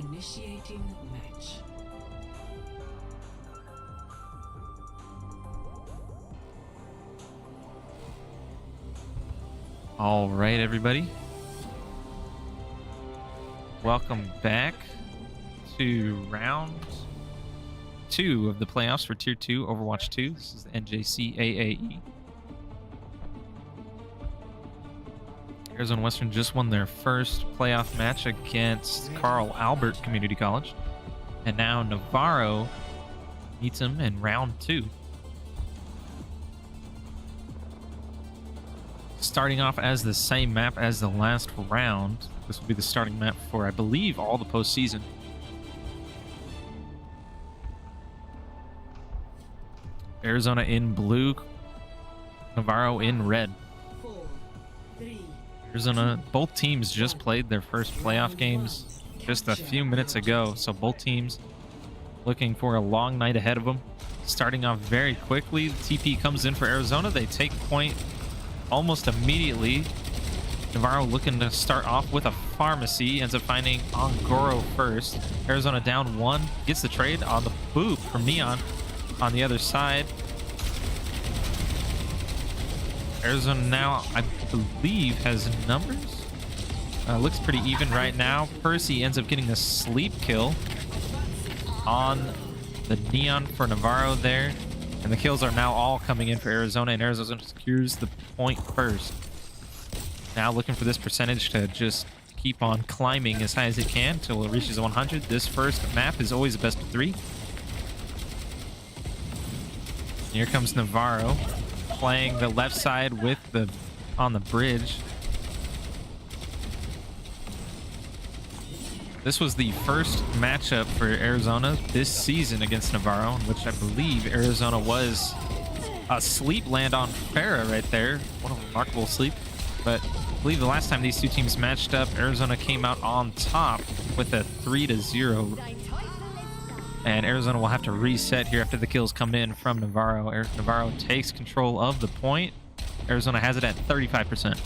Initiating match. All right, everybody. Welcome back to round 2 of the playoffs for Tier 2 Overwatch 2. This is the NJCAAE. Arizona Western just won their first playoff match against Carl Albert Community College. And now Navarro meets them in round 2. Starting off as the same map as the last round. This will be the starting map for, I believe, all the postseason. Arizona in blue, Navarro in red. 4, 3, Arizona, both teams just played their first playoff games just a few minutes ago, so both teams looking for a long night ahead of them. Starting off very quickly, TP comes in for Arizona. They take point almost immediately. Navarro looking to start off with a pharmacy, ends up finding Ongoro first. Arizona down 1, gets the trade on the boop from Neon on the other side. Arizona now, I believe, has numbers. Looks pretty even right now. Percy ends up getting a sleep kill on the Neon for Navarro there. And the kills are now all coming in for Arizona, and Arizona secures the point first. Now looking for this percentage to just keep on climbing as high as it can until it reaches 100. This first map is always a best of 3. Here comes Navarro playing the left side with the on the bridge. This was the first matchup for Arizona this season against Navarro, in which I believe Arizona was a sleep land on Farah right there. What a remarkable sleep. But I believe the last time these two teams matched up, Arizona came out on top with a 3-0. And Arizona will have to reset here after the kills come in from Navarro. Navarro takes control of the point. Arizona has it at 35%.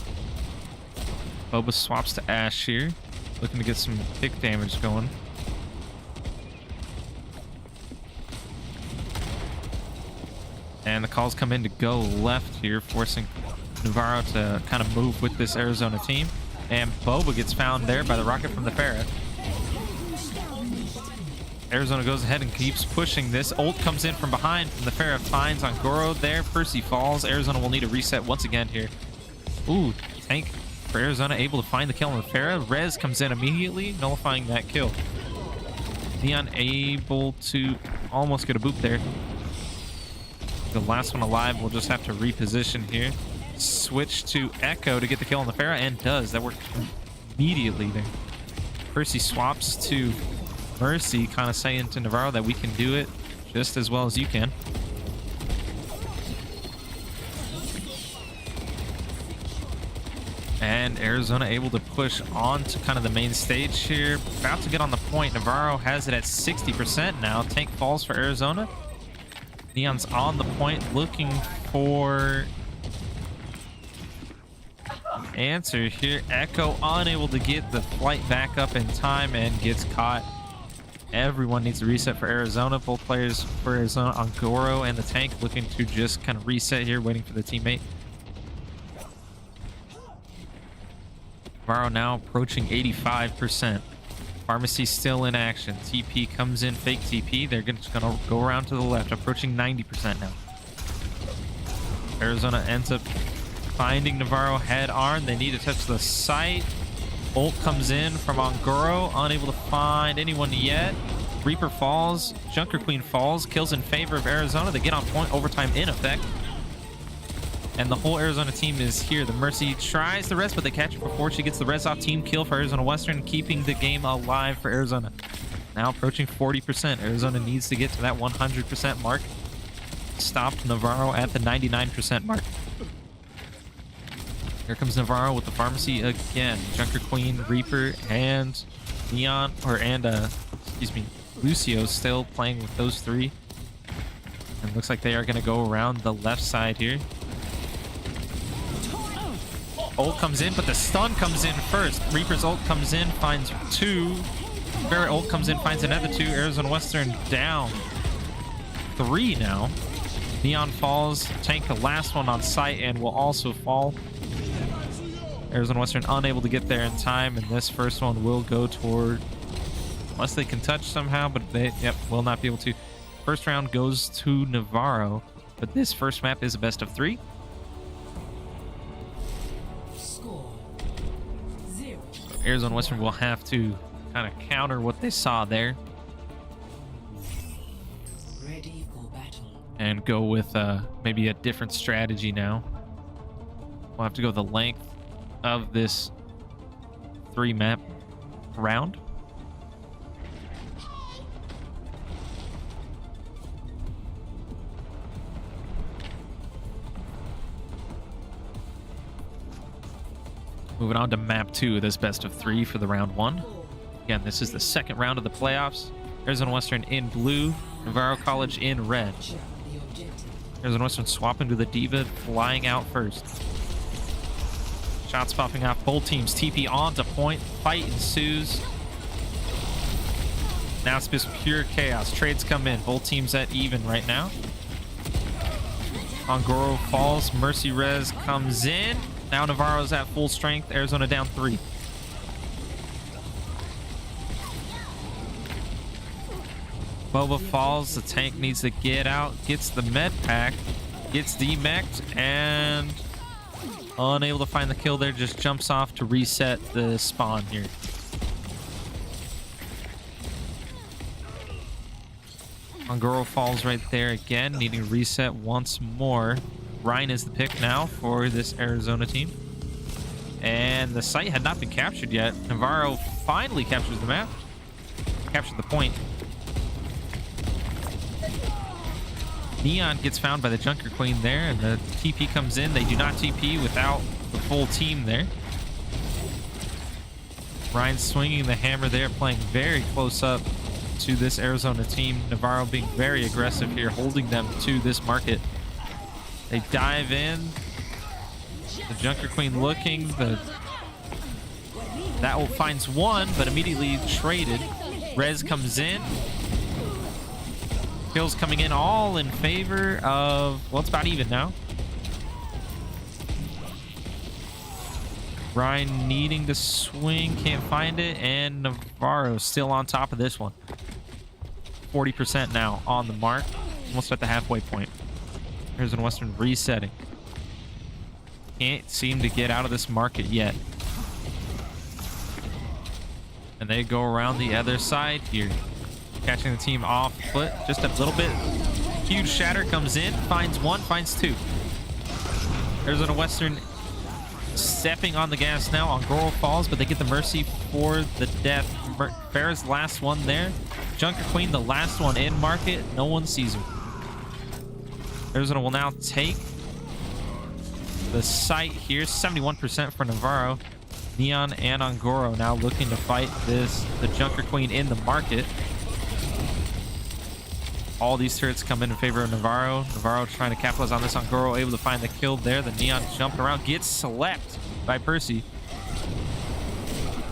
Boba swaps to Ash here, looking to get some kick damage going. And the calls come in to go left here, forcing Navarro to kind of move with this Arizona team. And Boba gets found there by the rocket from the Farah. Arizona goes ahead and keeps pushing this. Ult comes in from behind from the Farah, finds Ongoro there. Percy falls. Arizona will need a reset once again here. Ooh, tank for Arizona able to find the kill on the Farah. Rez comes in immediately, nullifying that kill. Neon able to almost get a boop there. The last one alive will just have to reposition here. Switch to Echo to get the kill on the Farah, and does. That worked immediately there. Percy swaps to Mercy, kind of saying to Navarro that we can do it just as well as you can. And Arizona able to push on to kind of the main stage here. About to get on the point. Navarro has it at 60% now. Tank falls for Arizona. Neon's on the point looking for answer here. Echo unable to get the flight back up in time and gets caught. Everyone needs to reset for Arizona. Both players for Arizona, Ongoro and the tank, looking to just kind of reset here, waiting for the teammate. Navarro now approaching 85%. Pharmacy still in action. TP comes in, fake TP. They're just gonna go around to the left, approaching 90% now. Arizona ends up finding Navarro head on. They need to touch the site. Ult comes in from Ongoro, unable to find anyone yet. Reaper falls, Junker Queen falls, kills in favor of Arizona. They get on point, overtime in effect. And the whole Arizona team is here. The Mercy tries the rest, but they catch her before she gets the res off. Team kill for Arizona Western, keeping the game alive for Arizona. Now approaching 40%. Arizona needs to get to that 100% mark. Stopped Navarro at the 99% mark. Here comes Navarro with the pharmacy again. Junker Queen, Reaper, and Neon, Lucio still playing with those 3. And looks like they are going to go around the left side here. Ult comes in, but the stun comes in first. Reaper's ult comes in, finds 2. Barrett ult comes in, finds another 2. Arizona Western down 3 now. Neon falls. Tank the last one on site and will also fall. Arizona Western unable to get there in time, and this first one will go toward, unless they can touch somehow, but they will not be able to. First round goes to Navarro, but this first map is a best of 3. Score 0. Arizona Western will have to kind of counter what they saw there Ready for battle. and go with maybe a different strategy now. We'll have to go the length of this 3 map round. Moving on to map 2 of this best of 3 for the round 1. Again, this is the second round of the playoffs. Arizona Western in blue, Navarro College in red. Capture the objective. Arizona Western swapping to the Diva, flying out first. Shots popping off. Both teams TP on to point. Fight ensues. Now it's just pure chaos. Trades come in. Both teams at even right now. Ongoro falls. Mercy Res comes in. Now Navarro's at full strength. Arizona down 3. Boba falls. The tank needs to get out. Gets the med pack. Gets demeched and unable to find the kill there. Just jumps off to reset the spawn here. Ongoro falls right there again, needing to reset once more. Ryan is the pick now for this Arizona team. And the site had not been captured yet. Navarro finally captures the map. Captured the point. Neon gets found by the Junker Queen there, and the TP comes in. They do not TP without the full team there. Ryan swinging the hammer there, playing very close up to this Arizona team. Navarro being very aggressive here, holding them to this market. They dive in. The Junker Queen looking. That ult finds one, but immediately traded. Rez comes in. Kills coming in all in favor of, well, it's about even now. Ryan needing to swing, can't find it, and Navarro still on top of this one. 40% now on the mark, almost at the halfway point. Arizona Western resetting. Can't seem to get out of this market yet. And they go around the other side here. Catching the team off foot just a little bit. Huge shatter comes in, finds one, finds 2. Arizona Western stepping on the gas now. Ongoro falls, but they get the mercy for the death. Farah's last one there. Junker Queen, the last one in market. No one sees her. Arizona will now take the site here. 71% for Navarro. Neon and Ongoro now looking to fight the Junker Queen in the market. All these turrets come in favor of Navarro. Navarro trying to capitalize on this. Ongoro able to find the kill there. The Neon jumping around, gets slept by Percy.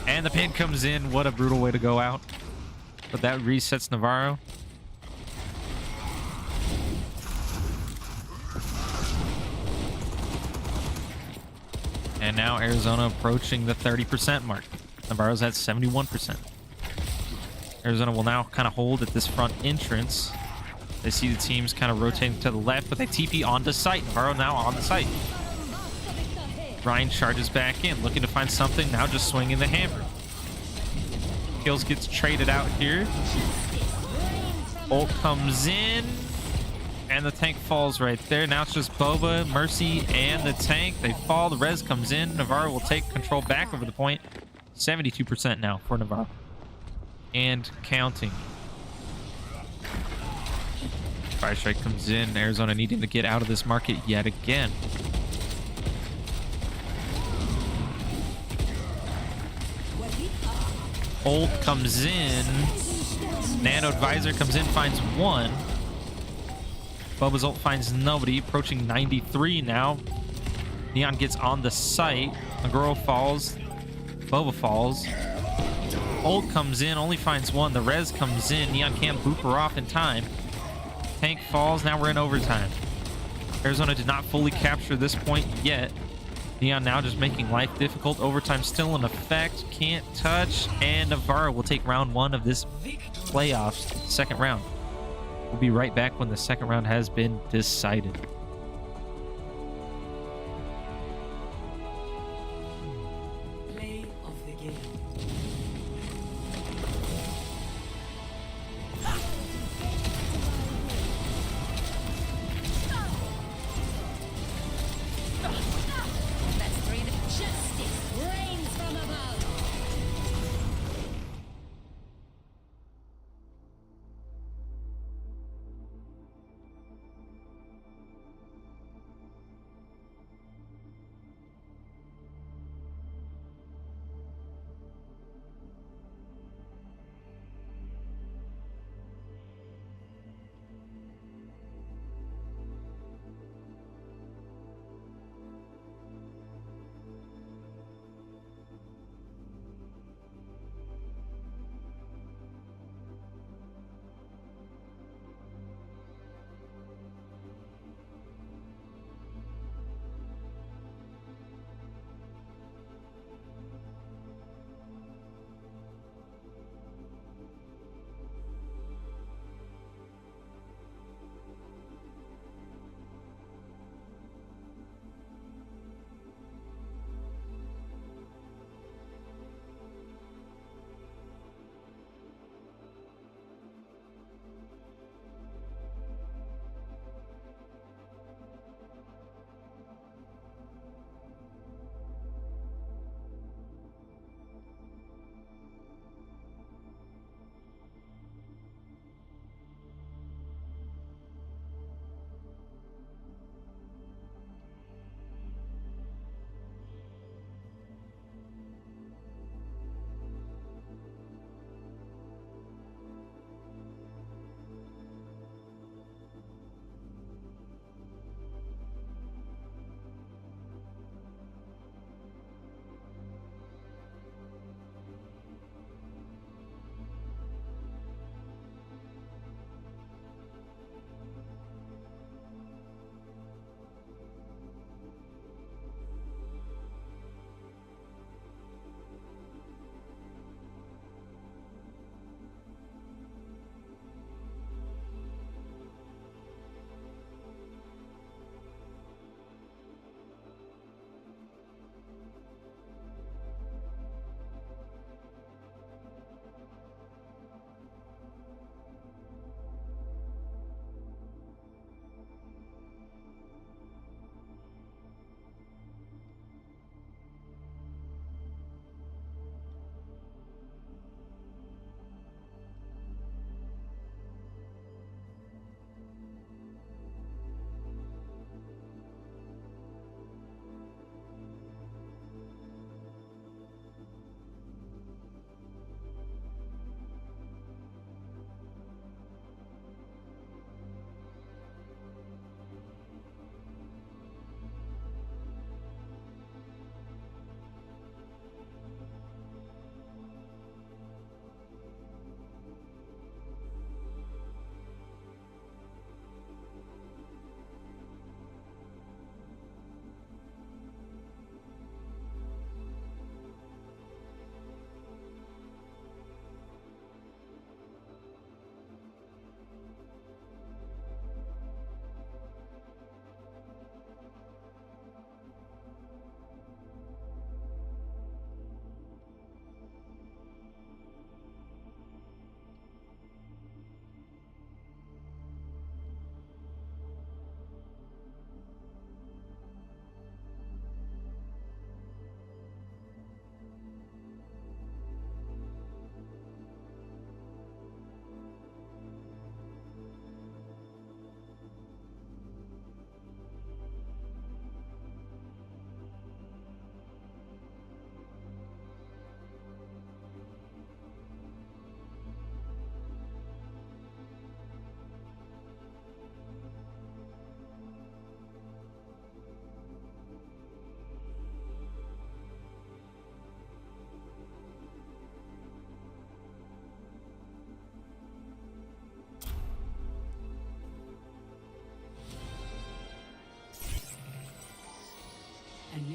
And the pin comes in. What a brutal way to go out. But that resets Navarro. And now Arizona approaching the 30% mark. Navarro's at 71%. Arizona will now kind of hold at this front entrance. They see the teams kind of rotating to the left, but they TP onto site. Navarro now on the site. Ryan charges back in, looking to find something. Now just swinging the hammer. Kills gets traded out here. Ult comes in. And the tank falls right there. Now it's just Boba, Mercy, and the tank. They fall. The res comes in. Navarro will take control back over the point. 72% now for Navarro. And counting. Fire strike comes in. Arizona needing to get out of this market yet again. Ult comes in. Nano Advisor comes in, finds one. Boba's ult finds nobody. Approaching 93 now. Neon gets on the site. Ongoro falls. Boba falls. Ult comes in, only finds one. The res comes in. Neon can't boop her off in time. Tank falls. Now we're in overtime. Arizona did not fully capture this point yet. Neon now just making life difficult. Overtime still in effect. Can't touch. And Navarro will take round 1 of this playoffs. Second round. We'll be right back when the second round has been decided. Play of the game. Let's breathe. Justice reigns from above.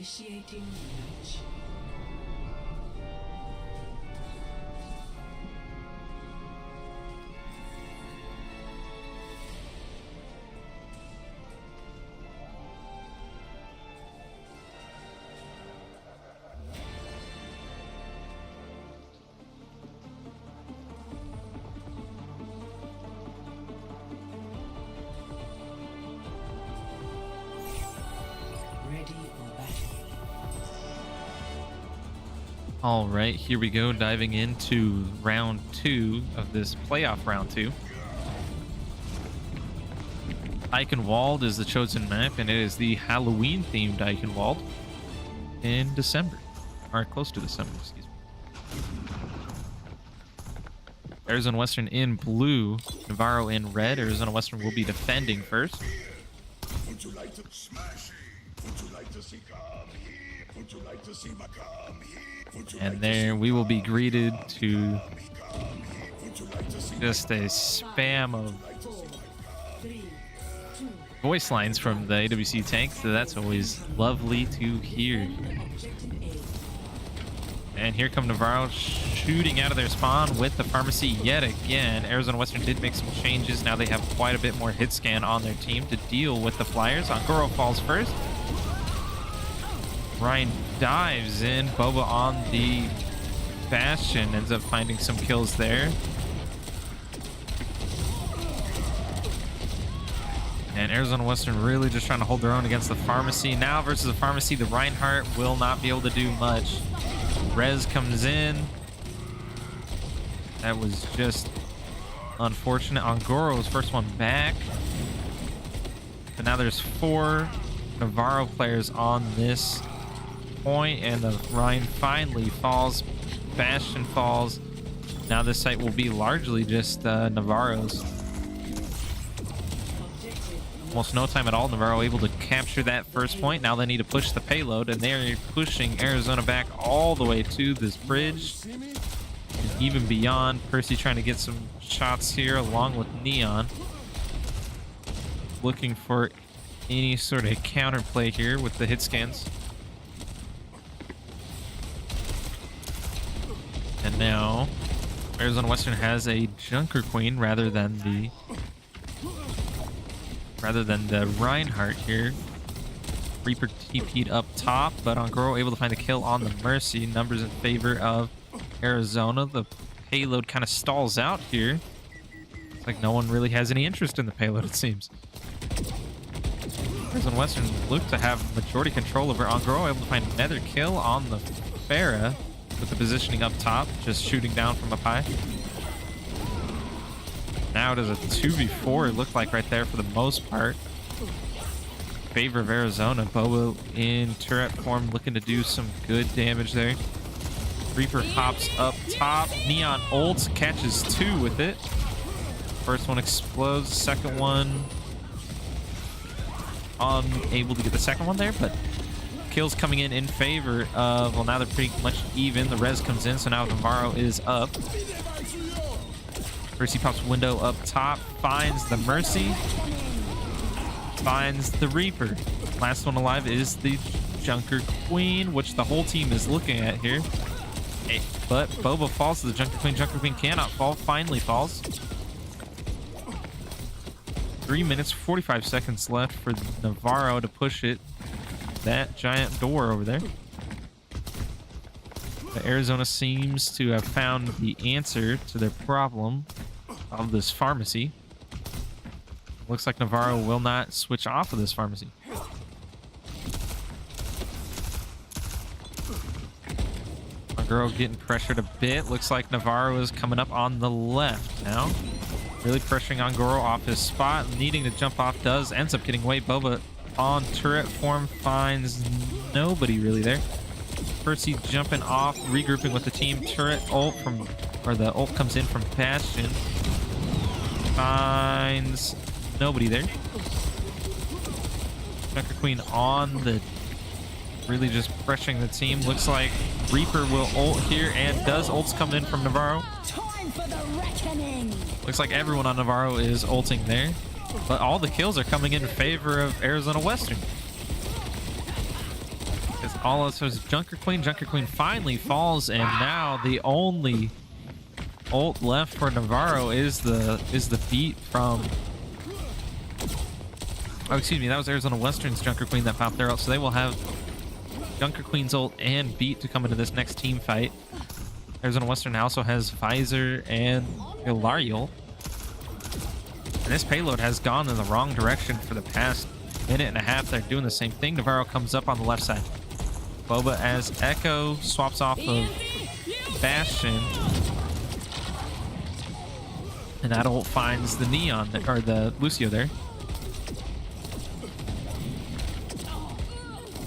Initiating match. All right, here we go, diving into round 2 of this playoff round 2. Eichenwald is the chosen map, and it is the Halloween-themed Eichenwald in December, or close to December, excuse me. Arizona Western in blue, Navarro in red. Arizona Western will be defending first. Would you like to smash it? Would you like to see come here? Would you like to see my come here? And there we will be greeted to just a spam of voice lines from the AWC tank, so that's always lovely to hear. And here come Navarro shooting out of their spawn with the pharmacy yet again. Arizona Western did make some changes. Now they have quite a bit more hit scan on their team to deal with the flyers. Angoro falls first. Ryan dives in. Boba on the Bastion ends up finding some kills there. And Arizona Western really just trying to hold their own against the pharmacy. Now versus the pharmacy, the Reinhardt will not be able to do much. Rez comes in. That was just unfortunate. Angoro's first one back. But now there's 4 Navarro players on this point, and the Rhine finally falls. Bastion falls. Now this site will be largely just Navarro's. Almost no time at all. Navarro able to capture that first point. Now they need to push the payload, and they're pushing Arizona back all the way to this bridge and even beyond. Percy trying to get some shots here along with Neon, looking for any sort of counterplay here with the hit scans. And now Arizona Western has a Junker Queen rather than the Reinhardt here. Reaper TP'd up top, but Angoro able to find a kill on the Mercy. Numbers in favor of Arizona. The payload kind of stalls out here. It's like no one really has any interest in the payload, it seems. Arizona Western look to have majority control over Angoro, able to find another kill on the Farah with the positioning up top, just shooting down from up high. Now it is a 2v4, it looked like right there for the most part. Favor of Arizona. Bobo in turret form, looking to do some good damage there. Reaper hops up top. Neon ults, catches 2 with it. First one explodes, second one unable to get the second one there, but kills coming in favor of, well, now they're pretty much even. The res comes in, so now Navarro is up. Percy pops window up top, finds the Mercy, finds the Reaper. Last one alive is the Junker Queen, which the whole team is looking at here. But Boba falls to the Junker Queen. Junker Queen cannot fall, finally falls. 3 minutes, 45 seconds left for Navarro to push it. That giant door over there. But Arizona seems to have found the answer to their problem of this pharmacy. Looks like Navarro will not switch off of this pharmacy. Girl getting pressured a bit. Looks like Navarro is coming up on the left now. Really pressuring Angoro off his spot. Needing to jump off does. Ends up getting away. Boba on turret form finds nobody really there. Percy jumping off, regrouping with the team. Turret ult from, or the ult comes in from Bastion. Finds nobody there. Junker Queen on the, really just pressuring the team. Looks like Reaper will ult here, and does. Ults coming in from Navarro. Time for the reckoning. Looks like everyone on Navarro is ulting there, but all the kills are coming in favor of Arizona Western. Because all else is Junker Queen. Junker Queen finally falls, and now the only ult left for Navarro is the beat from... Oh, excuse me, that was Arizona Western's Junker Queen that popped their ult, so they will have Junker Queen's ult and beat to come into this next team fight. Arizona Western also has Visor and Hilarial. And this payload has gone in the wrong direction for the past minute and a half. They're doing the same thing. Navarro comes up on the left side. Boba as Echo swaps off of Bastion. And that ult finds the Neon, or the Lucio there.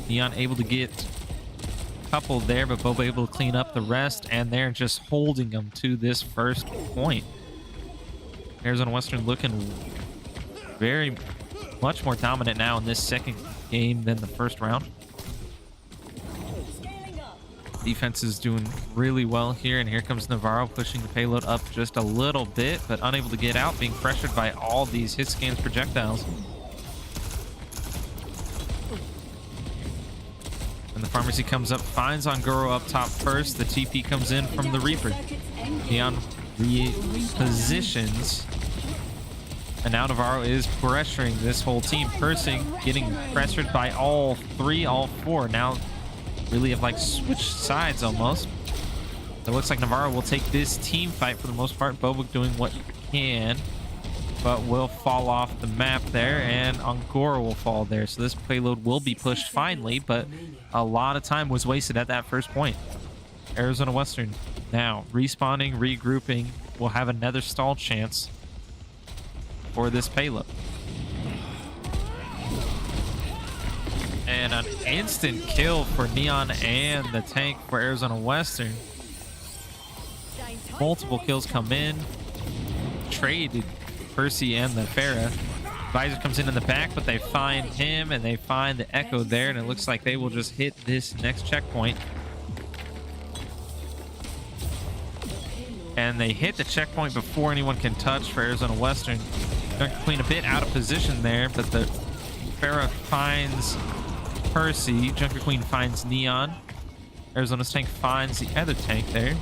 Neon able to get a couple there, but Boba able to clean up the rest, and they're just holding them to this first point. Arizona Western looking very much more dominant now in this second game than the first round. Defense is doing really well here, and here comes Navarro pushing the payload up just a little bit, but unable to get out, being pressured by all these hit scans projectiles. And the pharmacy comes up, finds Ongoro up top first. The TP comes in from the Reaper. Neon repositions. And now Navarro is pressuring this whole team. Persing getting pressured by all four. Now really have like switched sides almost. It looks like Navarro will take this team fight for the most part. Boba doing what he can, but will fall off the map there, and Ongoro will fall there. So this payload will be pushed finally, but a lot of time was wasted at that first point. Arizona Western now respawning, regrouping, will have another stall chance for this payload. And an instant kill for Neon and the tank for Arizona Western. Multiple kills come in. Traded Percy and the Pharah. Visor comes in the back, but they find him and they find the Echo there, and it looks like they will just hit this next checkpoint. And they hit the checkpoint before anyone can touch for Arizona Western. Junker Queen a bit out of position there, but the Pharah finds Percy. Junker Queen finds Neon. Arizona's tank finds the other tank there.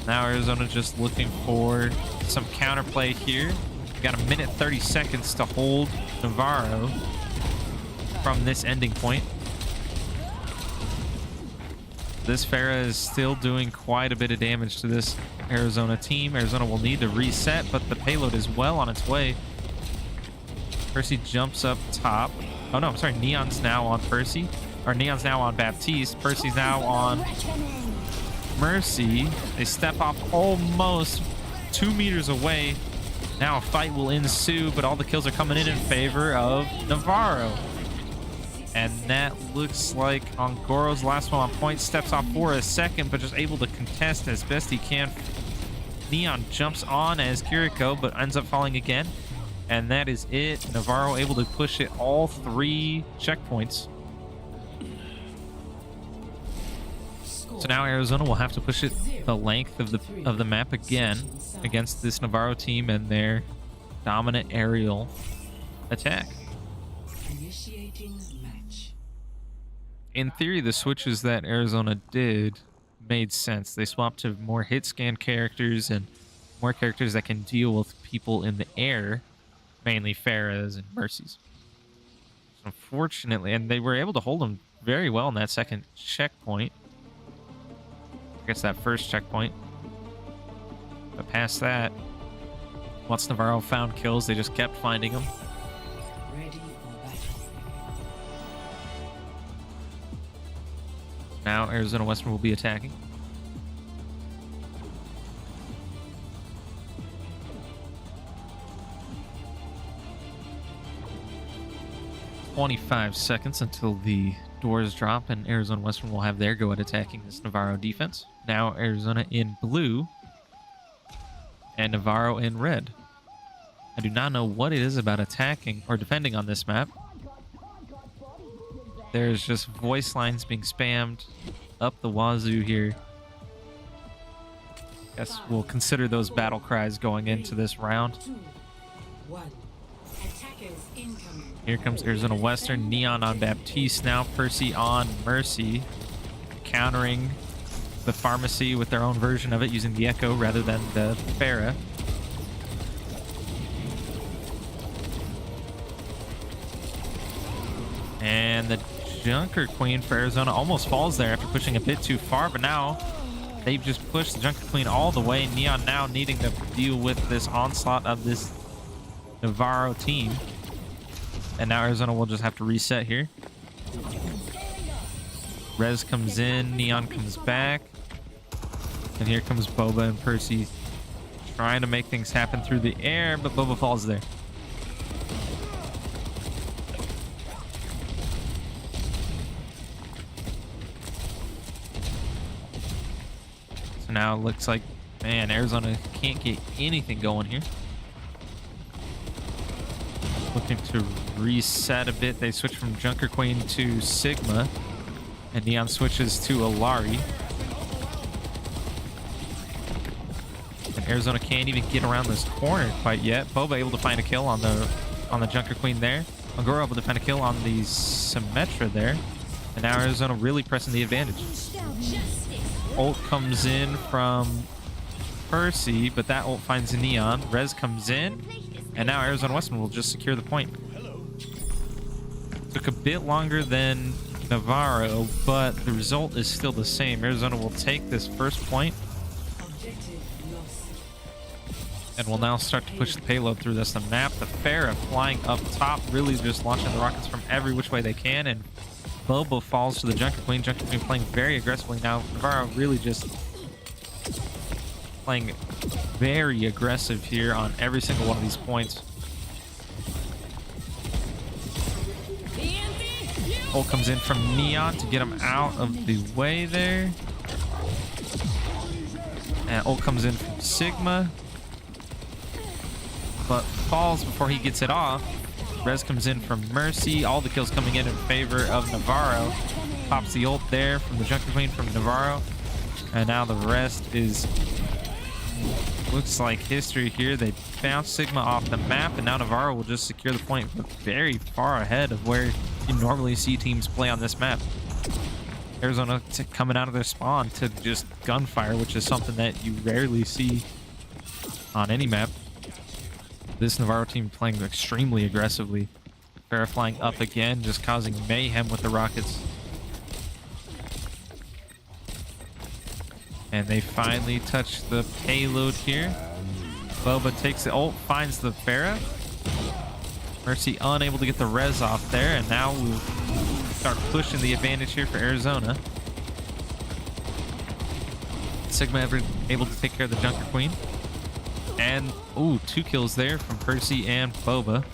Now Arizona just looking for some counterplay here. Got a minute 30 seconds to hold Navarro from this ending point. This Pharah is still doing quite a bit of damage to this Arizona team. Arizona will need to reset, but the payload is well on its way. Percy jumps up top. Oh no, I'm sorry. Neon's now on Percy. Or Neon's now on Baptiste. Percy's now on Mercy. They step off almost 2 meters away. Now a fight will ensue, but all the kills are coming in favor of Navarro. And that looks like Ongoro's last one on point. Steps off for a second, but just able to contest as best he can. Neon jumps on as Kiriko, but ends up falling again. And that is it. Navarro able to push it all 3 checkpoints. So now Arizona will have to push it the length of the map again against this Navarro team and their dominant aerial attack. Initiating match. In theory, the switches that Arizona did made sense. They swapped to more hit scan characters and more characters that can deal with people in the air, mainly Pharahs and Mercies. Unfortunately, and they were able to hold them very well in that second checkpoint. I guess that first checkpoint. But past that, once Navarro found kills, they just kept finding them. Ready for battle. Now Arizona Western will be attacking. "25 seconds until the doors drop, and Arizona Western will have their go at attacking this Navarro defense. Now Arizona in blue and Navarro in red. I do not know what it is about attacking or defending on this map. There's just voice lines being spammed up the wazoo here. Guess we'll consider those battle cries going into this round. 2, 1. Attack Attackers incoming. Here comes Arizona Western. Neon on Baptiste now. Percy on Mercy. Countering the Pharmacy with their own version of it using the Echo rather than the Pharah. And the Junker Queen for Arizona almost falls there after pushing a bit too far, but now they've just pushed the Junker Queen all the way. Neon now needing to deal with this onslaught of this Navarro team. And now Arizona will just have to reset here. Rez comes in, Neon comes back. And here comes Boba and Percy trying to make things happen through the air, but Boba falls there. So now it looks like, man, Arizona can't get anything going here. Looking to reset a bit. They switch from Junker Queen to Sigma. And Neon switches to Alari. And Arizona can't even get around this corner quite yet. Boba able to find a kill on the Junker Queen there. Agoro able to find a kill on the Symmetra there. And now Arizona really pressing the advantage. Ult comes in from Percy, but that ult finds Neon. Rez comes in. And now Arizona Western will just secure the point. Took a bit longer than Navarro, but the result is still the same. Arizona will take this first point and will now start to push the payload through this map. The Pharah flying up top, really just launching the rockets from every which way they can, and Boba falls to the Junker Queen. Junker Queen playing very aggressively now. Navarro really just playing very aggressive here on every single one of these points. Ult comes in from Neon to get him out of the way there. And ult comes in from Sigma, but falls before he gets it off. Rez comes in from Mercy. All the kills coming in favor of Navarro. Pops the ult there from the Junker Queen from Navarro. And now the rest is, looks like history here. They bounce Sigma off the map, and now Navarro will just secure the point, but very far ahead of where you normally see teams play on this map. Arizona coming out of their spawn to just gunfire, which is something that you rarely see on any map. This Navarro team playing extremely aggressively. Pharah flying up again, just causing mayhem with the rockets. And they finally touch the payload here. Boba takes the ult, finds the Pharah. Mercy unable to get the res off there, and now we'll start pushing the advantage here for Arizona. Sigma able to take care of the Junker Queen. And, ooh, 2 kills there from Percy and Boba.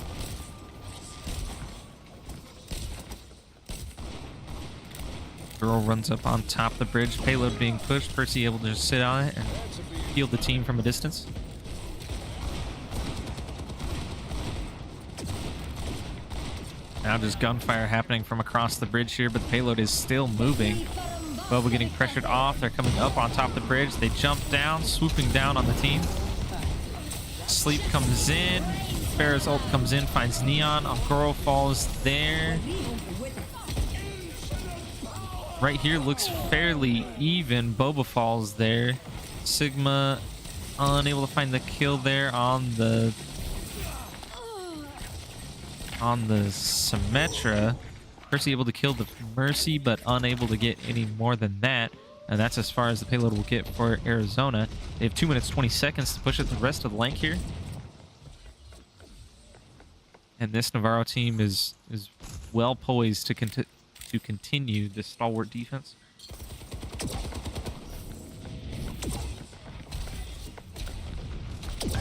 Girl runs up on top of the bridge. Payload being pushed. Percy able to just sit on it and heal the team from a distance. Now just gunfire happening from across the bridge here, but the payload is still moving. Boba getting pressured off. They're coming up on top of the bridge. They jump down, swooping down on the team. Sleep comes in. Pharah's ult comes in, finds Neon. Agoro falls there. Right here looks fairly even. Boba falls there. Sigma unable to find the kill there on the Symmetra. Percy able to kill the Mercy, but unable to get any more than that. And that's as far as the payload will get for Arizona. They have 2 minutes 20 seconds to push it the rest of the length here. And this Navarro team is well poised to continue this stalwart defense.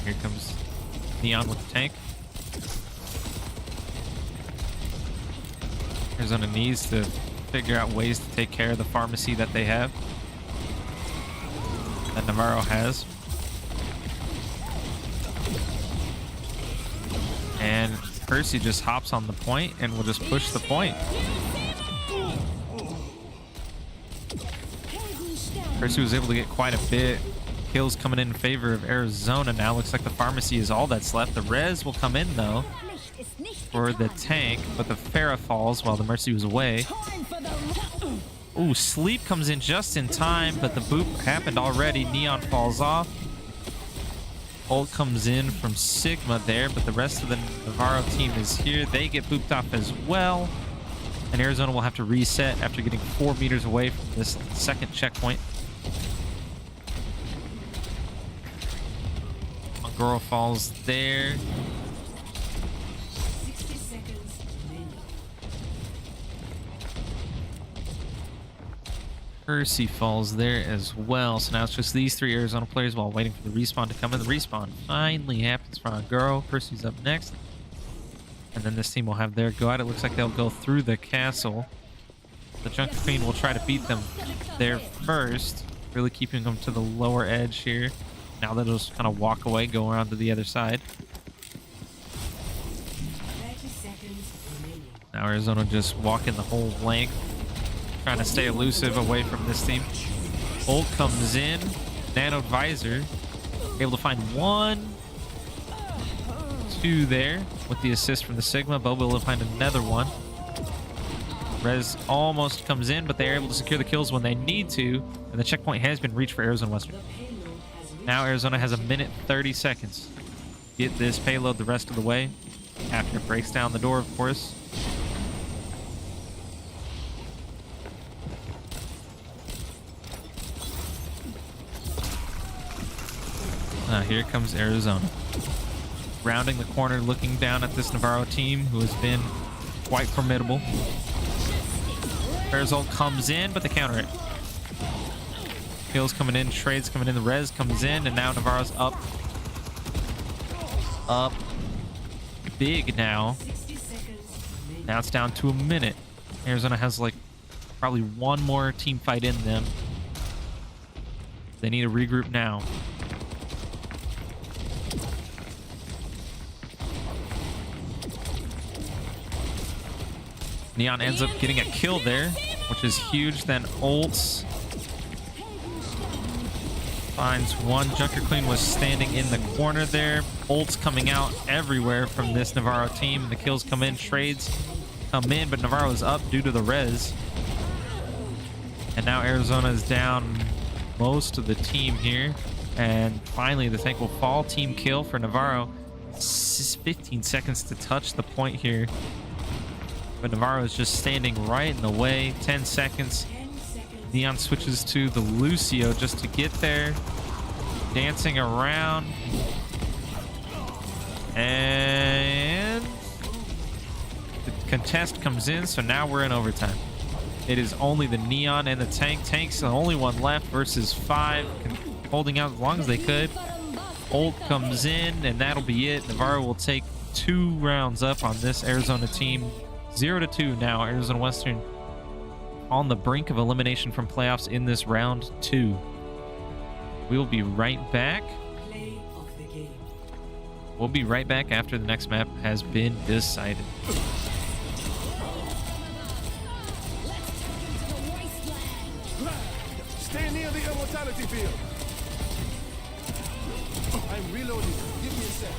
Here comes Neon with the tank. Arizona needs to figure out ways to take care of the pharmacy that they have, that Navarro has. And Percy just hops on the point and will just push the point. Percy was able to get quite a bit. Kills coming in favor of Arizona. Now looks like the pharmacy is all that's left. The res will come in though. for the tank, but the Pharah falls while the Mercy was away. Time for the Ooh, Sleep comes in just in time, but the boop happened already. Neon falls off. Ult comes in from Sigma there, but the rest of the Navarro team is here. They get booped off as well. And Arizona will have to reset after getting 4 meters away from this second checkpoint. Goro falls there. 60 seconds remaining. Percy falls there as well. So now it's just these 3 Arizona players while waiting for the respawn to come in. The respawn finally happens for Goro. Percy's up next. And then this team will have their go at it. Looks like they'll go through the castle. The Junker Queen will try to beat them there first. Really keeping them to the lower edge here. Now they'll just kind of walk away, go around to the other side. 30 seconds remaining. Now Arizona just walking the whole length, trying to stay elusive away from this team. Ult comes in. Nano Visor able to find 1, 2 there with the assist from the Sigma. Boba will find another one. Rez almost comes in, but they're able to secure the kills when they need to, and the checkpoint has been reached for Arizona Western. The payload has reached. Now Arizona has 1 minute 30 seconds. Get this payload the rest of the way. After it breaks down the door, of course. Here comes Arizona. Rounding the corner, looking down at this Navarro team, who has been quite formidable. Farazol comes in, but they counter it. Kills coming in, trades coming in, the res comes in, and now Navarro's up. Up big now. 60 seconds remaining. Now it's down to 1 minute. Arizona has like probably 1 more team fight in them. They need to regroup now. Neon ends up getting a kill there, which is huge. Then ults. Finds 1. Junker Queen was standing in the corner there. Ults coming out everywhere from this Navarro team. The kills come in. Trades come in, but Navarro is up due to the res. And now Arizona is down most of the team here. And finally, the tank will fall. Team kill for Navarro. 15 seconds to touch the point here. But Navarro is just standing right in the way. 10 seconds. 10 seconds. Neon switches to the Lucio just to get there. Dancing around. And the contest comes in, so now we're in overtime. It is only the Neon and the tank. Tank's the only one left versus 5. Holding out as long as they could. Ult comes in, and that'll be it. Navarro will take 2 rounds up on this Arizona team. 0-2 now. Arizona Western on the brink of elimination from playoffs in this round 2. We will be right back. Play of the game. We'll be right back after the next map has been decided. Stay near the immortality field. I'm reloading. Give me a sec.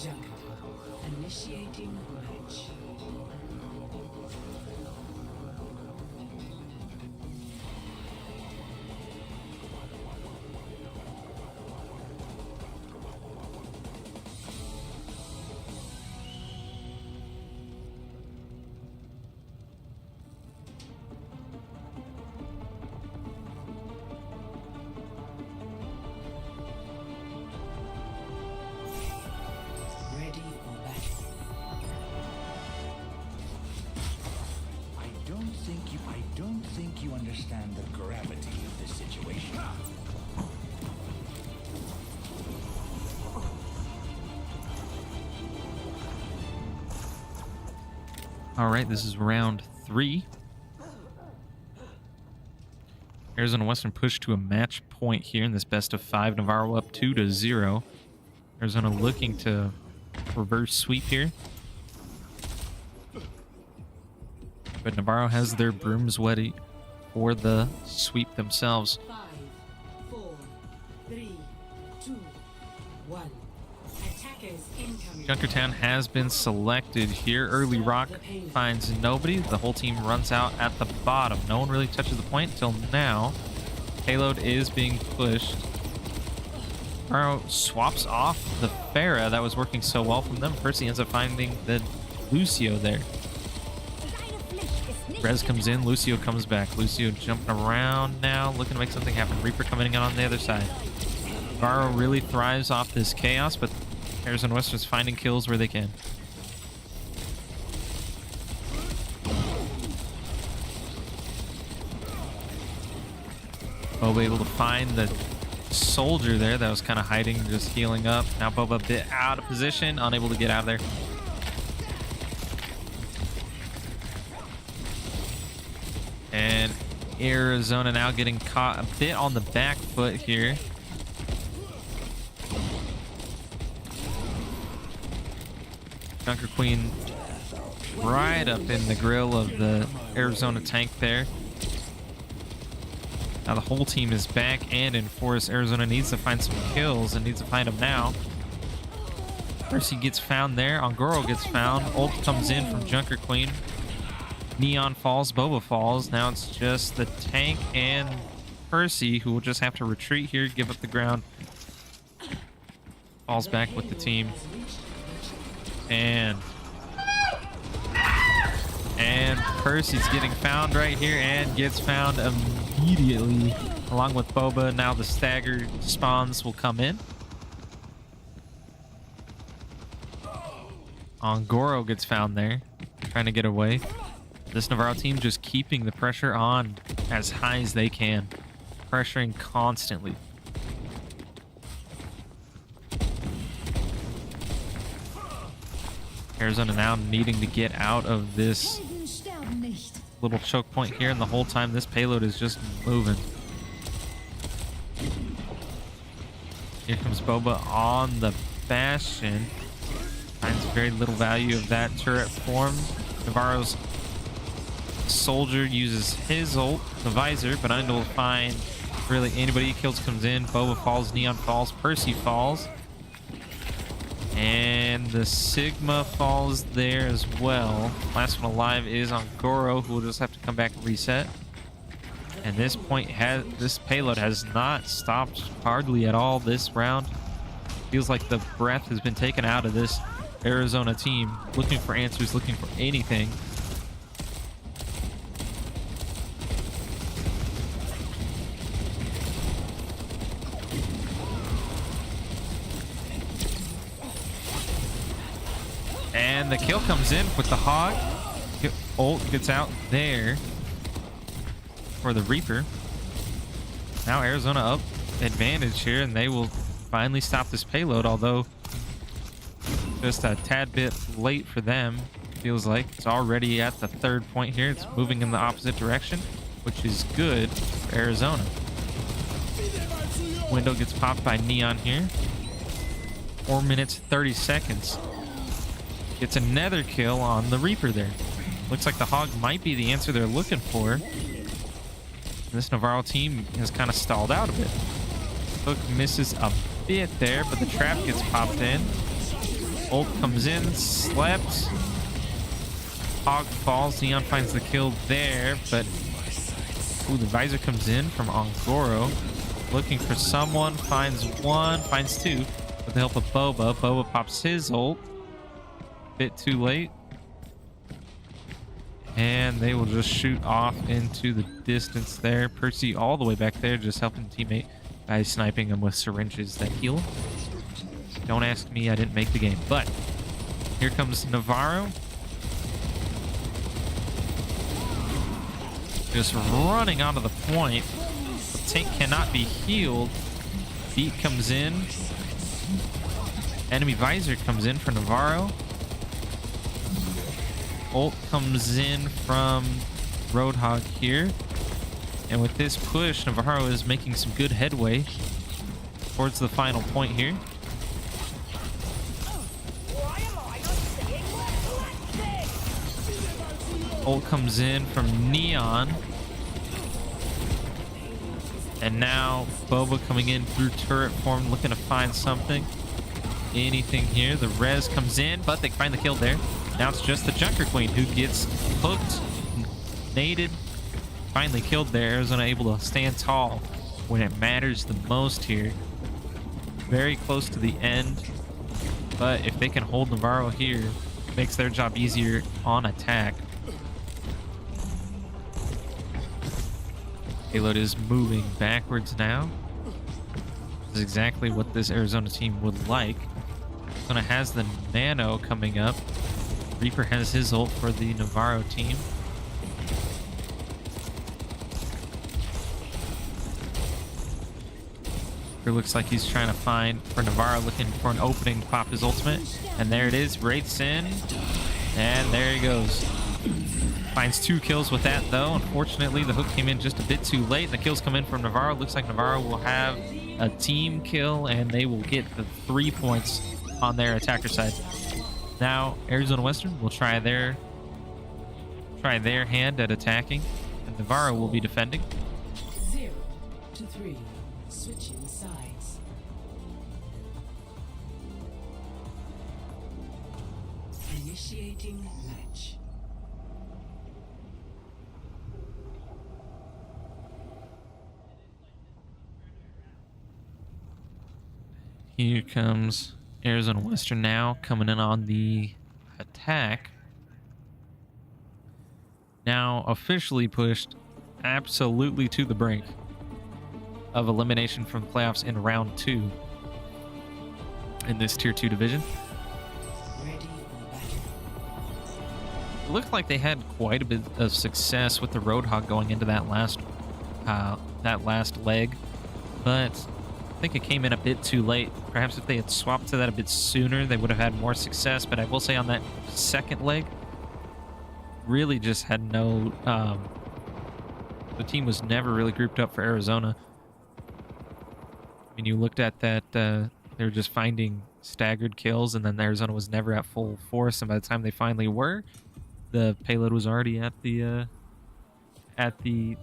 Jungle. Initiating match. Ready for battle. I don't think you understand the gravity of this situation. All right, this is round 3. Arizona Western pushed to a match point here in this best of 5. Navarro up 2-0. Arizona looking to reverse sweep here. But Navarro has their brooms ready for the sweep themselves. 5, 4, 3, 2, 1. Attackers incoming. Junkertown has been selected here. Early Rock finds nobody. The whole team runs out at the bottom. No one really touches the point until now. Payload is being pushed. Navarro swaps off the Pharah that was working so well from them. Percy ends up finding the Lucio there. Rez comes in, Lucio comes back. Lucio jumping around now, looking to make something happen. Reaper coming in on the other side. Navarro really thrives off this chaos, but Arizona Western's finding kills where they can. Boba able to find the soldier there that was kind of hiding, just healing up. Now Boba a bit out of position, unable to get out of there. And Arizona now getting caught a bit on the back foot here. Junker Queen right up in the grill of the Arizona tank there. Now the whole team is back and in force. Arizona needs to find some kills and needs to find them now. Percy gets found there. Ongoro gets found. Ult comes in from Junker Queen. Neon falls, Boba falls. Now it's just the tank and Percy who will just have to retreat here, give up the ground. Falls back with the team. And Percy's getting found right here and gets found immediately along with Boba. Now the staggered spawns will come in. Ongoro gets found there, trying to get away. This Navarro team just keeping the pressure on as high as they can. Pressuring constantly. Arizona now needing to get out of this little choke point here, and the whole time this payload is just moving. Here comes Boba on the Bastion. Finds very little value of that turret form. Navarro's soldier uses his ult, the visor, but unable to find really anybody. He kills, comes in. Boba falls, Neon falls, Percy falls. And the Sigma falls there as well. Last one alive is Ongoro, who will just have to come back and reset. And this payload has not stopped hardly at all this round. Feels like the breath has been taken out of this Arizona team. Looking for answers, looking for anything. And the kill comes in with the Hog. Ult gets out there for the Reaper. Now Arizona up advantage here, and they will finally stop this payload, although just a tad bit late for them. Feels like it's already at the third point here. It's moving in the opposite direction, which is good for Arizona. Window gets popped by Neon here. 4 minutes, 30 seconds. Gets another kill on the Reaper there. Looks like the Hog might be the answer they're looking for. This Navarro team has kind of stalled out a bit. Hook misses a bit there, but the trap gets popped in. Ult comes in, slept. Hog falls. Neon finds the kill there, but ooh, the visor comes in from Ongoro. Looking for someone, finds one, finds two. With the help of Boba. Boba pops his ult. Bit too late. And they will just shoot off into the distance there. Percy all the way back there, just helping the teammate by sniping him with syringes that heal. Don't ask me, I didn't make the game. But here comes Navarro. Just running onto the point. The tank cannot be healed. Beat comes in. Enemy visor comes in for Navarro. Ult comes in from Roadhog here. And with this push, Navarro is making some good headway towards the final point here. Ult comes in from Neon. And now Boba coming in through turret form, looking to find something. Anything here. The res comes in, but they find the kill there. Now it's just the Junker Queen who gets hooked, naded, finally killed there. Arizona able to stand tall when it matters the most here. Very close to the end, but if they can hold Navarro here, it makes their job easier on attack. Payload is moving backwards now. This is exactly what this Arizona team would like. Arizona has the Nano coming up. Reaper has his ult for the Navarro team. It looks like he's trying to find for Navarro, looking for an opening to pop his ultimate. And there it is, Wraith's in. And there he goes. Finds 2 kills with that though. Unfortunately, the hook came in just a bit too late. The kills come in from Navarro. Looks like Navarro will have a team kill and they will get the 3 points on their attacker side. Now Arizona Western will try their hand at attacking, and Navarro will be defending. 0 to 3, switching sides. Initiating match. Here comes Arizona Western now coming in on the attack. Now officially pushed absolutely to the brink of elimination from playoffs in round 2 in this tier 2 division. Ready for battle. It looked like they had quite a bit of success with the Roadhog going into that last leg, but I think it came in a bit too late. Perhaps if they had swapped to that a bit sooner, they would have had more success. But I will say on that second leg, really just had no... the team was never really grouped up for Arizona. I mean, you looked at that, they were just finding staggered kills, and then Arizona was never at full force. And by the time they finally were, the payload was already at the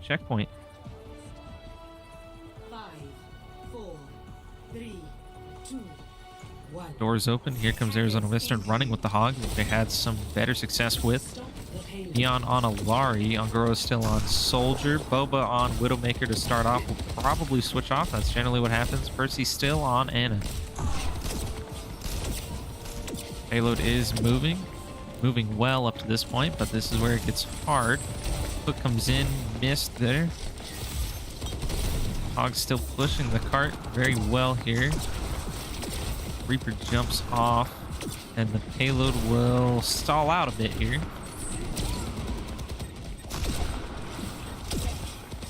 checkpoint. 5, 4, 3, 2, 1. Doors open. Here comes Arizona Western running with the Hog, which they had some better success with. Stop the payload. Neon on Alari. Ongoro is still on Soldier. Boba on Widowmaker to start off. Will probably switch off. That's generally what happens. Percy still on Anna. Payload is moving. Moving well up to this point, but this is where it gets hard. Hook comes in. Missed there. Hog's still pushing the cart very well here. Reaper jumps off, and the payload will stall out a bit here.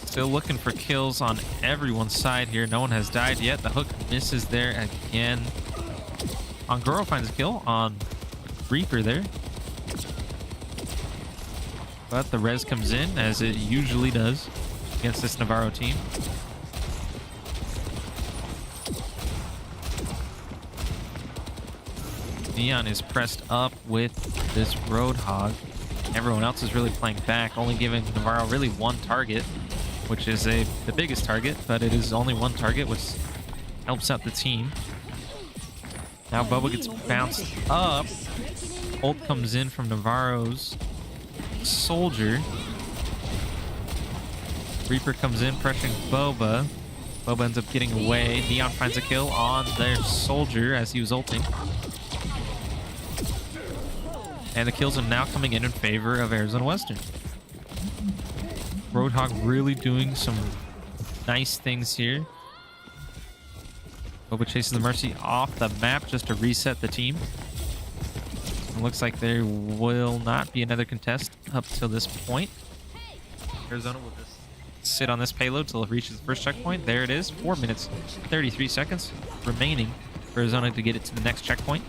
Still looking for kills on everyone's side here. No one has died yet. The hook misses there again. Ongoro finds a kill on Reaper there. But the res comes in, as it usually does against this Navarro team. Neon is pressed up with this Roadhog. Everyone else is really playing back, only giving Navarro really one target, which is the biggest target, but it is only one target, which helps out the team. Now Boba gets bounced up. Ult comes in from Navarro's soldier. Reaper comes in, pressuring Boba. Boba ends up getting away. Neon finds a kill on their soldier as he was ulting. And the kills are now coming in favor of Arizona Western. Roadhog really doing some nice things here. Boba chases the Mercy off the map just to reset the team. It looks like there will not be another contest up till this point. Arizona will just sit on this payload till it reaches the first checkpoint. There it is. 4 minutes, 33 seconds remaining for Arizona to get it to the next checkpoint.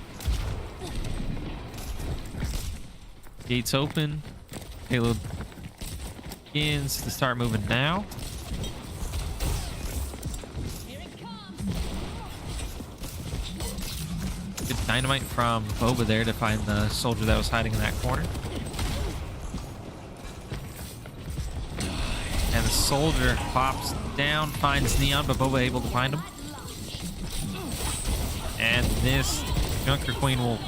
Gates open. Payload begins to start moving now. Good dynamite from Boba there to find the soldier that was hiding in that corner. And the soldier pops down, finds Neon, but Boba able to find him. And this Junker Queen will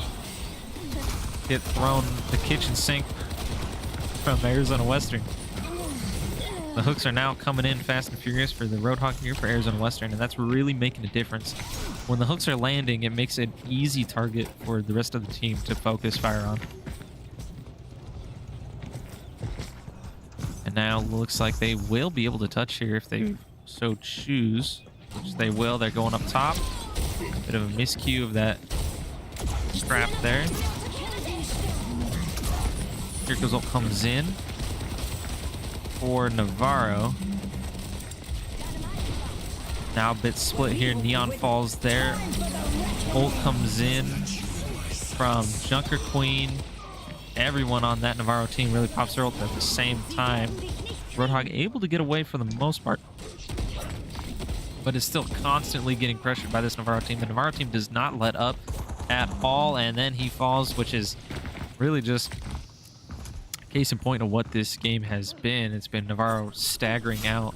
get thrown the kitchen sink from Arizona Western. The hooks are now coming in fast and furious for the Roadhog here for Arizona Western, and that's really making a difference. When the hooks are landing, it makes it an easy target for the rest of the team to focus fire on. And now it looks like they will be able to touch here if they so choose, which they will. They're going up top. Bit of a miscue of that trap there. Ult comes in for Navarro. Now a bit split here. Neon falls there. Ult comes in from Junker Queen. Everyone on that Navarro team really pops their ult at the same time. Roadhog able to get away for the most part, but is still constantly getting pressured by this Navarro team. The Navarro team does not let up at all, and then he falls, which is really just case in point of what this game has been. It's been Navarro staggering out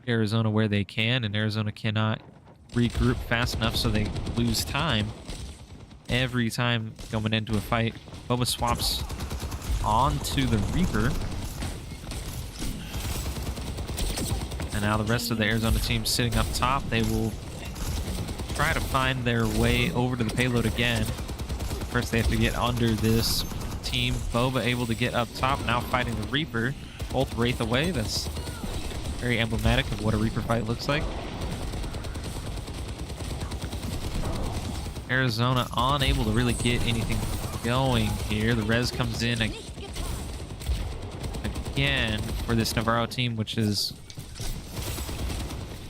Arizona where they can, and Arizona cannot regroup fast enough, so they lose time every time going into a fight. Boba swaps onto the Reaper. And now the rest of the Arizona team sitting up top. They will try to find their way over to the payload again. First they have to get under this team. Boba able to get up top, now fighting the Reaper. Both Wraith away. That's very emblematic of what a Reaper fight looks like. Arizona unable to really get anything going here. The res comes in again for this Navarro team, which is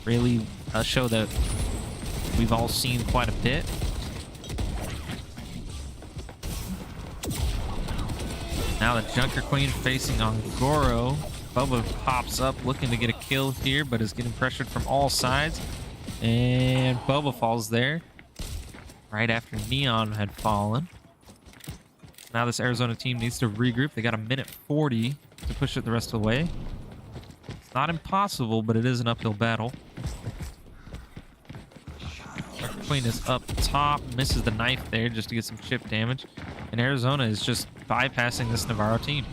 really a show that we've all seen quite a bit. Now the Junker Queen facing on Goro. Boba pops up looking to get a kill here, but is getting pressured from all sides. And Boba falls there right after Neon had fallen. Now this Arizona team needs to regroup. They got a minute 40 to push it the rest of the way. It's not impossible, but it is an uphill battle. Junker Queen is up top, misses the knife there just to get some chip damage. And Arizona is just bypassing this Navarro team.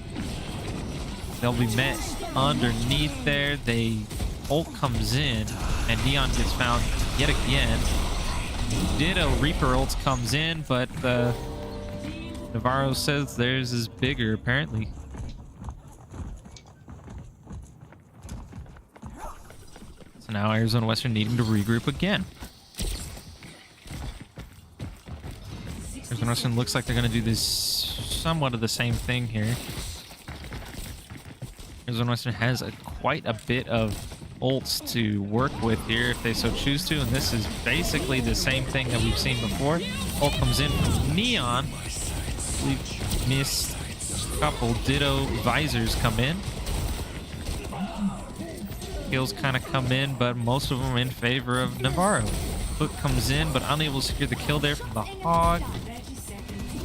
They'll be met underneath there. Ult comes in, and Neon gets found yet again. Ditto Reaper ult comes in, but Navarro says theirs is bigger, apparently. So now Arizona Western needing to regroup again. Arizona Western looks like they're going to do this somewhat of the same thing here. Arizona Western has quite a bit of ults to work with here if they so choose to, and this is basically the same thing that we've seen before. Ult comes in from Neon. We've missed a couple. Ditto visors come in. Kills kind of come in, but most of them in favor of Navarro. Hook comes in, but unable to secure the kill there from the Hog.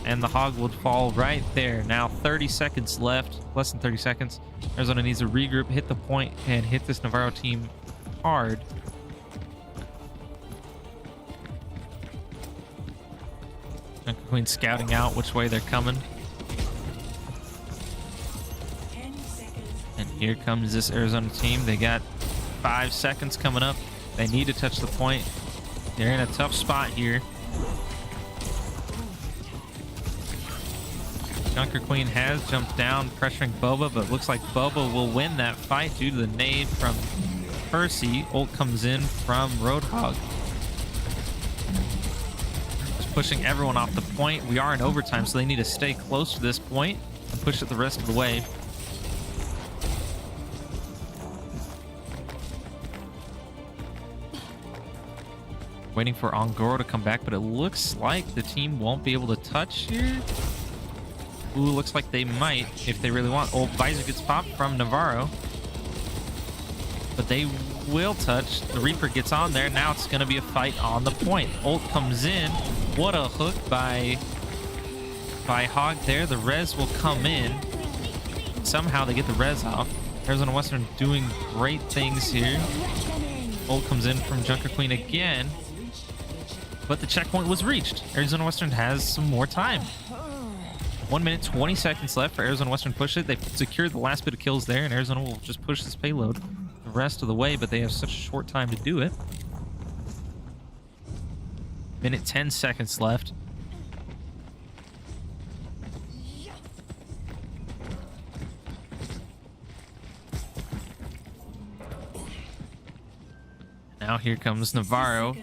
And the Hog would fall right there. Now 30 seconds left, less than 30 seconds. Arizona needs to regroup, hit the point, and hit this Navarro team hard. Junker Queen scouting out which way they're coming. 10 seconds. And here comes this Arizona team. They got 5 seconds coming up. They need to touch the point. They're in a tough spot here. Junker Queen has jumped down, pressuring Boba, but looks like Boba will win that fight due to the nade from Percy. Ult comes in from Roadhog. Just pushing everyone off the point. We are in overtime, so they need to stay close to this point and push it the rest of the way. Waiting for Ongoro to come back, but it looks like the team won't be able to touch here. Ooh, looks like they might if they really want. Old Visor gets popped from Navarro, but they will touch. The Reaper gets on there. Now it's going to be a fight on the point. Ult comes in. What a hook by Hog there. The res will come in. Somehow they get the res off. Arizona Western doing great things here. Ult comes in from Junker Queen again, but the checkpoint was reached. Arizona Western has some more time. 1 minute, 20 seconds left for Arizona Western to push it. They've secured the last bit of kills there, and Arizona will just push this payload the rest of the way, but they have such a short time to do it. Minute, 10 seconds left. Now here comes Navarro.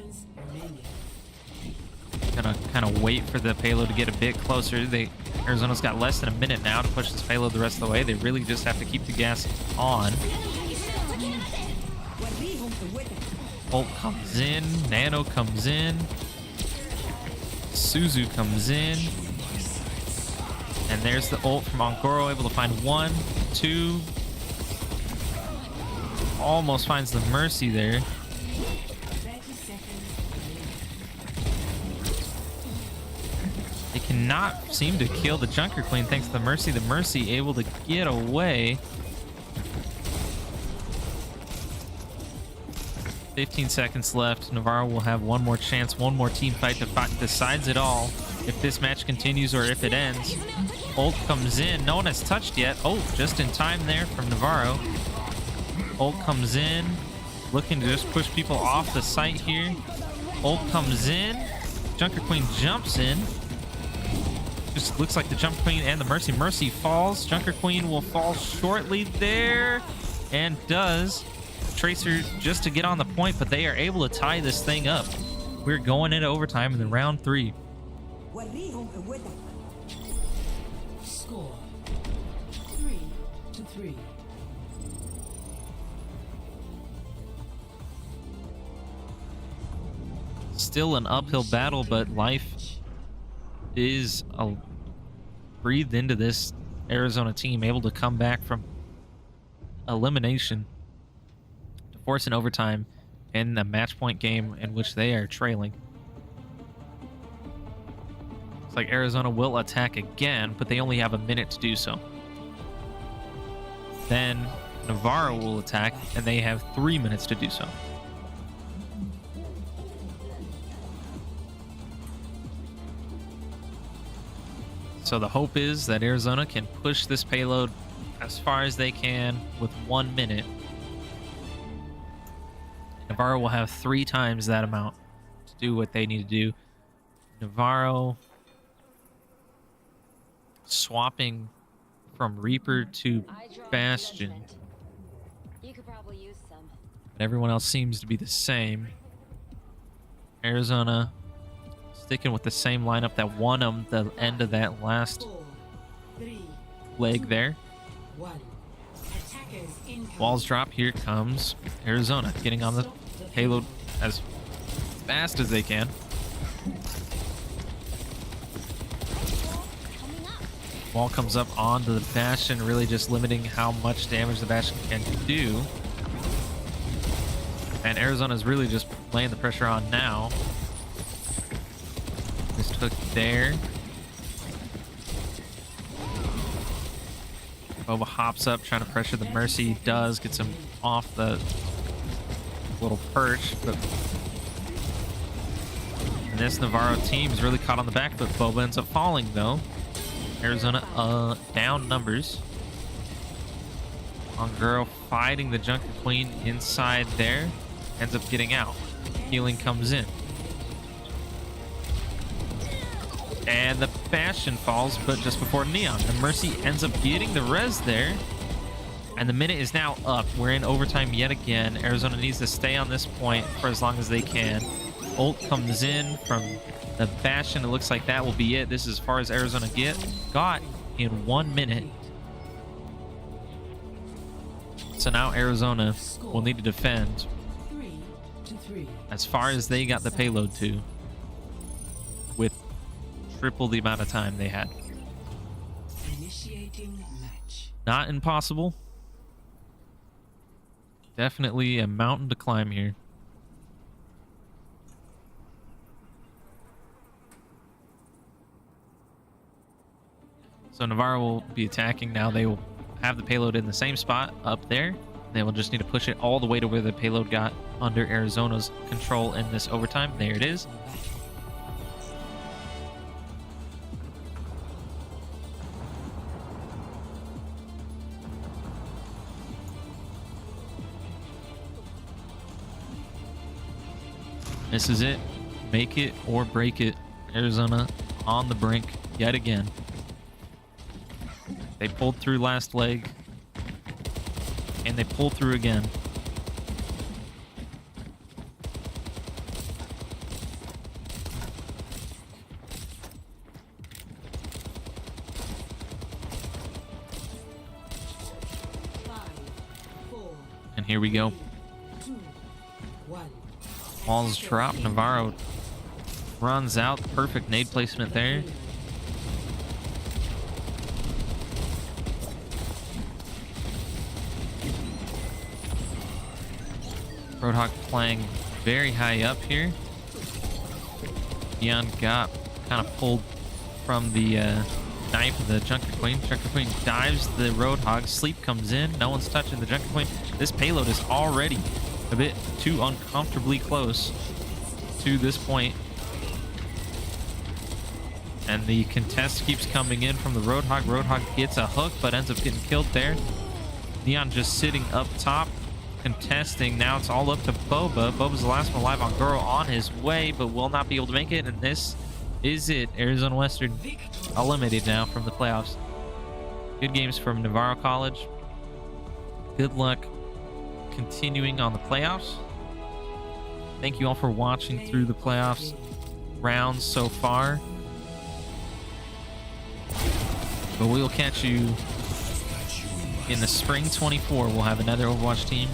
Gonna kind of wait for the payload to get a bit closer. Arizona's got less than a minute now to push this payload the rest of the way. They really just have to keep the gas on. Ult comes in. Nano comes in. Suzu comes in. And there's the ult from Ongoro, able to find 1, 2. Almost finds the Mercy there. They cannot seem to kill the Junker Queen thanks to the Mercy. The Mercy able to get away. 15 seconds left. Navarro will have one more chance, one more team fight to fight, decides it all. If this match continues or if it ends. Ult comes in. No one has touched yet. Oh, just in time there from Navarro. Ult comes in. Looking to just push people off the site here. Ult comes in. Junker Queen jumps in. Just looks like the Jump Queen and the Mercy falls. Junker Queen will fall shortly there, and does. Tracer just to get on the point, but they are able to tie this thing up. We're going into overtime in the round 3. Score 3-3. Still an uphill battle, but life is breathed into this Arizona team, able to come back from elimination to force an overtime in a match point game in which they are trailing. It's like Arizona will attack again, but they only have a minute to do so. Then Navarro will attack, and they have 3 minutes to do so. So the hope is that Arizona can push this payload as far as they can with 1 minute. Navarro will have 3 times that amount to do what they need to do. Navarro swapping from Reaper to Bastion. You could probably use some. But everyone else seems to be the same. Arizona sticking with the same lineup that won them the end of that last 4, 3, leg there. 1. Attackers incoming. Walls drop. Here comes Arizona getting on the payload as fast as they can. Wall comes up onto the Bastion, really just limiting how much damage the Bastion can do. And Arizona's really just laying the pressure on now. This took there. Boba hops up, trying to pressure the Mercy. Does, gets him off the little perch, but And this Navarro team is really caught on the back foot. Boba ends up falling, though. Arizona down numbers. Onguro fighting the Junker Queen inside there. Ends up getting out. Healing comes in. And the Bastion falls, but just before Neon. The Mercy ends up getting the res there. And the minute is now up. We're in overtime yet again. Arizona needs to stay on this point for as long as they can. Ult comes in from the Bastion. It looks like that will be it. This is as far as Arizona got in 1 minute. So now Arizona will need to defend 3-3. as far as they got the payload to, with triple the amount of time they had. Initiating match. Not impossible. Definitely a mountain to climb here. So Navarro will be attacking now. They will have the payload in the same spot up there. They will just need to push it all the way to where the payload got under Arizona's control in this overtime. There it is. This is it. Make it or break it. Arizona on the brink yet again. They pulled through last leg. And they pull through again. And here we go. 2, 1. Walls drop. Navarro runs out. Perfect nade placement there. Roadhog playing very high up here. Neon got kind of pulled from the knife of the Junker Queen. Junker Queen dives the Roadhog. Sleep comes in. No one's touching the Junker Queen. This payload is already a bit too uncomfortably close to this point. And the contest keeps coming in from the Roadhog. Roadhog gets a hook, but ends up getting killed there. Neon just sitting up top, contesting. Now it's all up to Boba. Boba's the last one alive. On Goro on his way, but will not be able to make it. And this is it. Arizona Western eliminated now from the playoffs. Good games from Navarro College. Good luck continuing on the playoffs. Thank you all for watching through the playoffs rounds so far. But we will catch you in the spring 24. We'll have another Overwatch team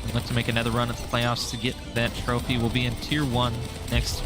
and look to make another run at the playoffs to get that trophy. We'll be in Tier 1 next